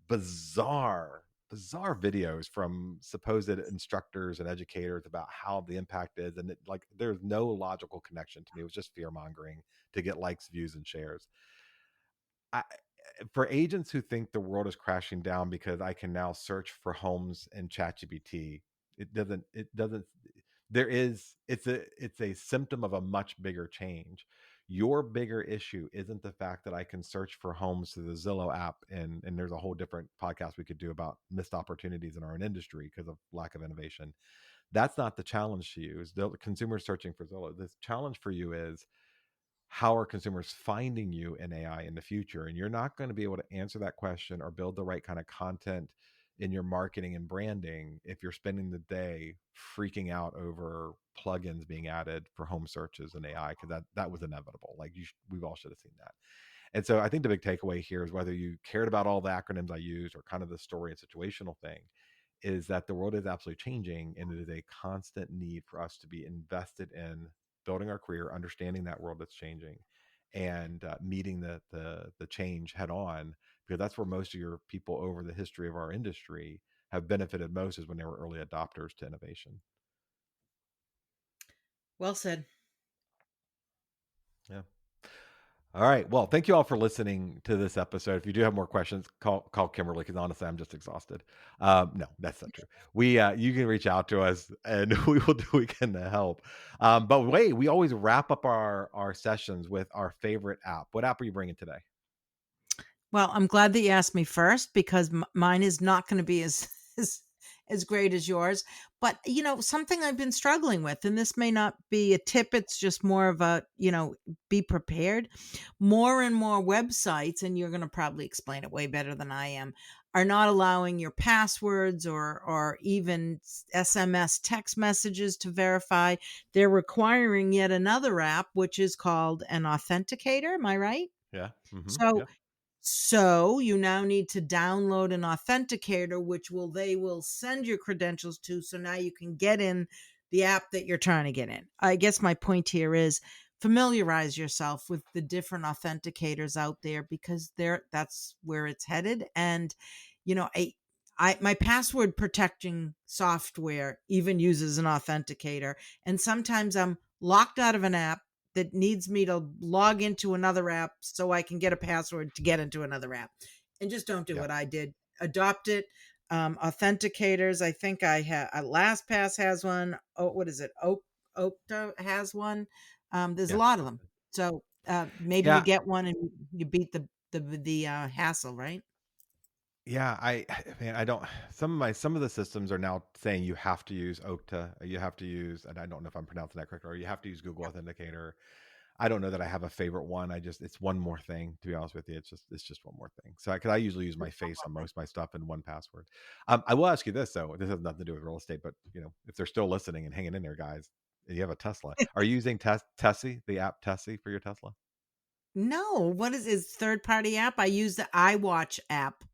bizarre videos from supposed instructors and educators about how the impact is, and there's no logical connection to me. It was just fear mongering to get likes, views, and shares. I, for agents who think the world is crashing down because I can now search for homes in ChatGPT, it doesn't it's a symptom of a much bigger change. Your bigger issue isn't the fact that I can search for homes through the Zillow app, and there's a whole different podcast we could do about missed opportunities in our own industry because of lack of innovation. That's not the challenge to you. Is the consumers searching for Zillow? The challenge for you is how are consumers finding you in AI in the future? And you're not going to be able to answer that question or build the right kind of content in your marketing and branding if you're spending the day freaking out over plugins being added for home searches and AI, because that was inevitable. Like we've all should have seen that. And so I think the big takeaway here is whether you cared about all the acronyms I used or kind of the story and situational thing, is that the world is absolutely changing, and it is a constant need for us to be invested in building our career, understanding that world that's changing, and meeting the change head on, because that's where most of your people over the history of our industry have benefited most, is when they were early adopters to innovation. well said. Yeah. All right. Well, thank you all for listening to this episode. If you do have more questions, call Kimberly because honestly, I'm just exhausted. No, that's not true. We You can reach out to us and we will do what we can to help. But wait, we always wrap up our sessions with our favorite app. What app are you bringing today? Well, I'm glad that you asked me first because mine is not going to be as as great as yours. But something I've been struggling with, and this may not be a tip; it's just more of a be prepared. More and more websites, and you're going to probably explain it way better than I am, are not allowing your passwords or even SMS text messages to verify. They're requiring yet another app, which is called an authenticator. Am I right? Yeah. Mm-hmm. So Yeah. so you now need to download an authenticator, which they will send your credentials to. So now you can get in the app that you're trying to get in. I guess my point here is familiarize yourself with the different authenticators out there because that's where it's headed. And you know, I my password protecting software even uses an authenticator. And sometimes I'm locked out of an app that needs me to log into another app so I can get a password to get into another app. And just don't do Yeah. what I did. Adopt it. Authenticators. I think I have LastPass has one. Oh, what is it? Okta has one. There's a Yeah. lot of them. So maybe you Yeah. get one and you beat the hassle, right? Yeah, man, I don't. Some of the systems are now saying you have to use Okta, you have to use, and I don't know if I'm pronouncing that correctly, or you have to use Google Authenticator. I don't know that I have a favorite one. It's one more thing. To be honest with you, it's just one more thing. So, because I usually use my face on most of my stuff and one password. I will ask you this though. This has nothing to do with real estate, but if they're still listening and hanging in there, guys, and you have a Tesla, are you using Tessie, the app Tessie for your Tesla? No, what is third party app? I use the iWatch app.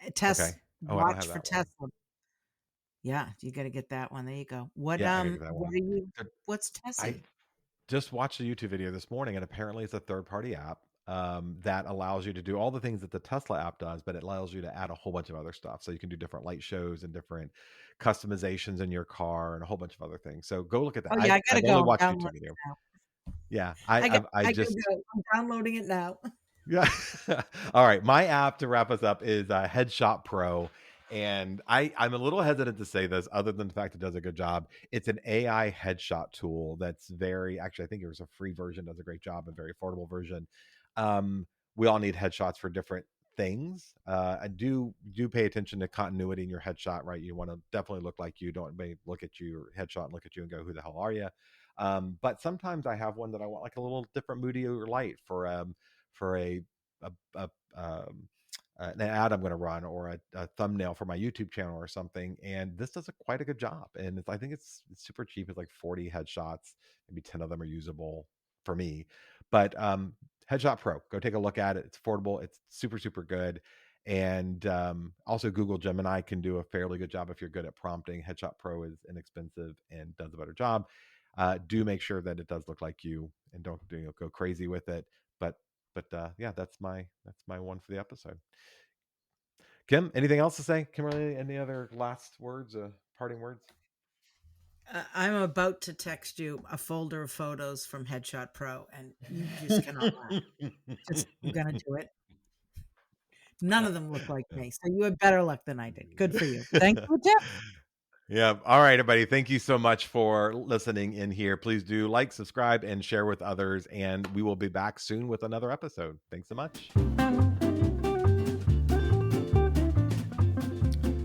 Okay. Test Oh, I don't watch have for that one. Tesla. Yeah, you gotta get that one. There you go. Yeah, I gotta get that What one. are you So what's I Tessie? just watched a YouTube video this morning, and apparently it's a third-party app that allows you to do all the things that the Tesla app does, but it allows you to add a whole bunch of other stuff. So you can do different light shows and different customizations in your car and a whole bunch of other things. So go look at that. Oh, yeah, I've I gotta I've only go. I'm watched YouTube downloading video. it now. Yeah, I I gotta just go. I'm downloading it now. yeah. All right. My app to wrap us up is Headshot Pro. And I'm a little hesitant to say this other than the fact it does a good job. It's an AI headshot tool that's actually, I think it was a free version, does a great job, a very affordable version. We all need headshots for different things. I do pay attention to continuity in your headshot, right? You want to definitely look like you. Don't look at your headshot and look at you and go, who the hell are you? But sometimes I have one that I want like a little different, moodier light for a an ad I'm going to run or a thumbnail for my YouTube channel or something. And this does quite a good job. And I think it's super cheap. It's like 40 headshots. Maybe 10 of them are usable for me. But Headshot Pro, go take a look at it. It's affordable. It's super, super good. And also Google Gemini can do a fairly good job if you're good at prompting. Headshot Pro is inexpensive and does a better job. Do make sure that it does look like you and don't go crazy with it. But yeah, that's my one for the episode. Kim, anything else to say? Kimberly, any other last words, parting words? I'm about to text you a folder of photos from Headshot Pro, and you just cannot laugh. Just I'm gonna do it. None of them look like me, so you had better luck than I did. Good for you. Thanks for the tip. Yeah. All right, everybody. Thank you so much for listening in here. Please do like, subscribe, and share with others. And we will be back soon with another episode. Thanks so much.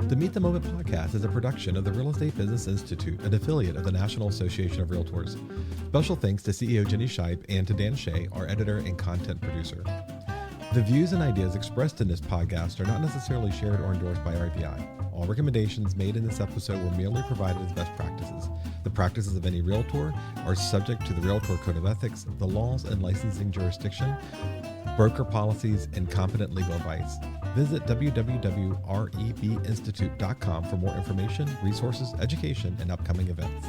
The Meet the Moment podcast is a production of the Real Estate Business Institute, an affiliate of the National Association of Realtors. Special thanks to CEO Jenny Scheib and to Dan Shea, our editor and content producer. The views and ideas expressed in this podcast are not necessarily shared or endorsed by REBI. All recommendations made in this episode were merely provided as best practices. The practices of any realtor are subject to the Realtor Code of Ethics, the laws and licensing jurisdiction, broker policies, and competent legal advice. Visit www.rebinstitute.com for more information, resources, education, and upcoming events.